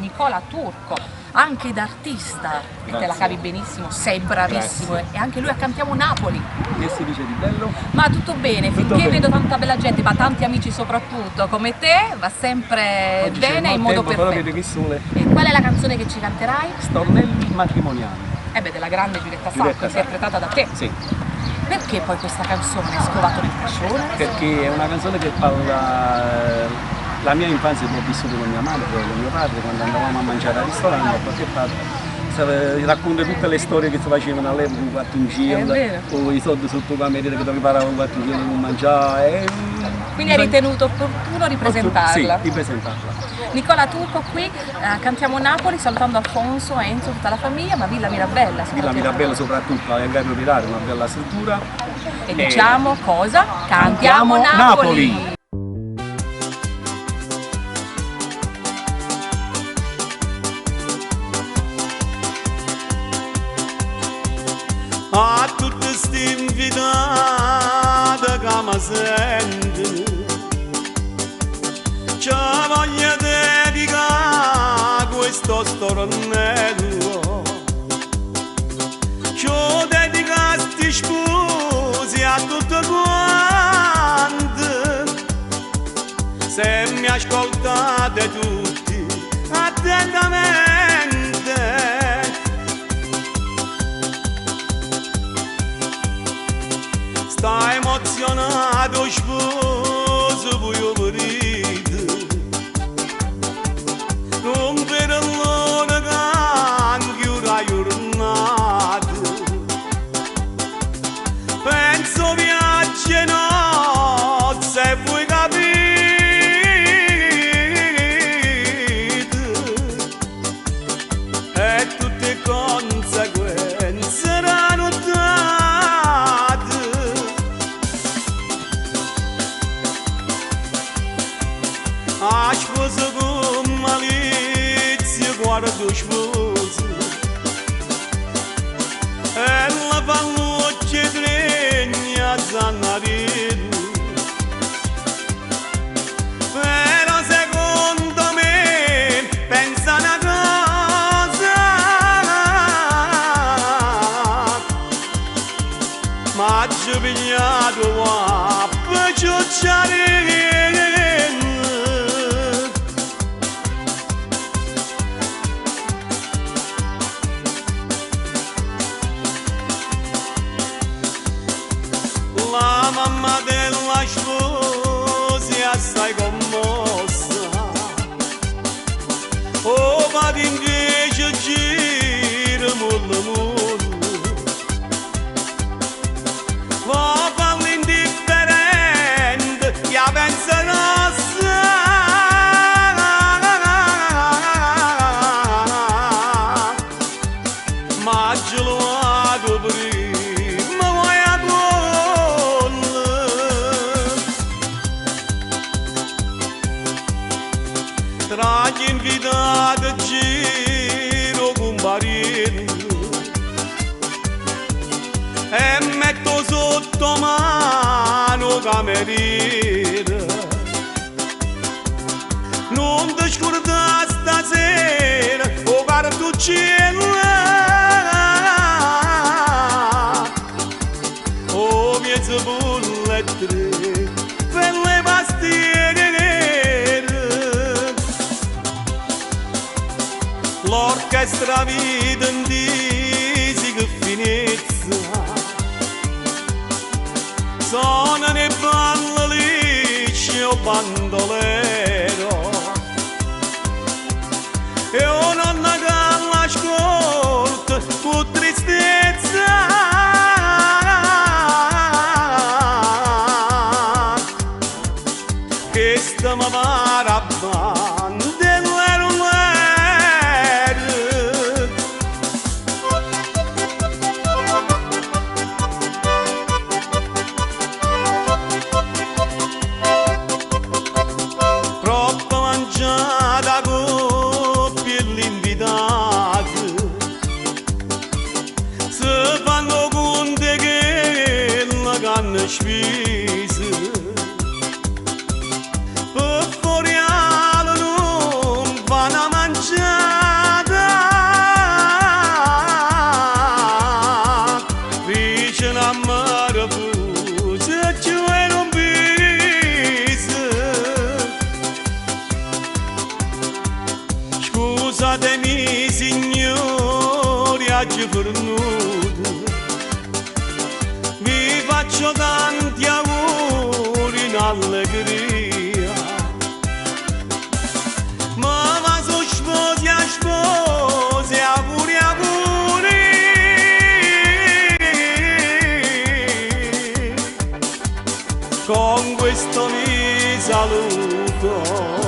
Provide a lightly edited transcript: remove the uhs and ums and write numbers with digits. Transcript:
Nicola Turco, anche d'artista, e te la cavi benissimo, sei bravissimo. Grazie. E anche lui a Cantiamo Napoli. Che si dice di bello? Ma tutto bene, Tutto finché bene. vedo tanta bella gente, ma tanti amici soprattutto, come te, va sempre Oggi c'è bene il in modo tempo, però perfetto. vedi che sole. E qual è la canzone che ci canterai? Stornelli matrimoniali. Della grande Giulietta Sacco, Giulietta Sacco. interpretata da te. Sì, Perché poi questa canzone è scovato nel cascione? perché è una canzone che parla la mia infanzia che ho vissuto con mia madre e con mio padre quando andavamo a mangiare al ristorante, perché racconta tutte le storie che si facevano all'epoca con quattro in È giro, vero. o i soldi sotto cameriere che preparavano quattro in giro per mangiare. Quindi hai ritenuto opportuno ripresentarla. Sì, ripresentarla. Nicola Turco qui, Cantiamo Napoli, salutando Alfonso, Enzo, tutta la famiglia, ma Villa Mirabella. Villa Mirabella soprattutto, è un proprietario, una bella struttura. E diciamo cosa? Cantiamo Napoli! A tutte sti invitate che mi senti, ci voglio dedicare questo stornello, ci dedico a sti scusi a tutte quante, se mi ascoltate tutti attentamente. Sta emozionato sposo voglio morire, non per l'ora cambio la giornata, penso viaggi nozze e voi capite, e tutte conseguenze saranno date. A sposa con malizia guarda o sposo, ella fa l'occhio tregna a zannarino, però secondo me pensa una cosa, ma ci pigliato a picciocciare. La mamma della sposa è assai commossa, oh padre invece gira mollo mollo, va per l'indifferente che pensa rossa, ma ce lo vado prima vuoi a tra gli invitati giro comparendo e metto sotto mano cameriera, non ti scordare stasera o cartucciella, o mezzo bullettre per le pastiere. L'orchestra vita in disi che finizza, suonano e balla lisci o bandolero, e una nonna che l'ascolta con tristezza, che sta mi pare a Scusatemi signori, oggi fornuto, vi faccio tanti auguri in allegria. Ma sono sposi a sposi, auguri auguri. Con questo vi saluto.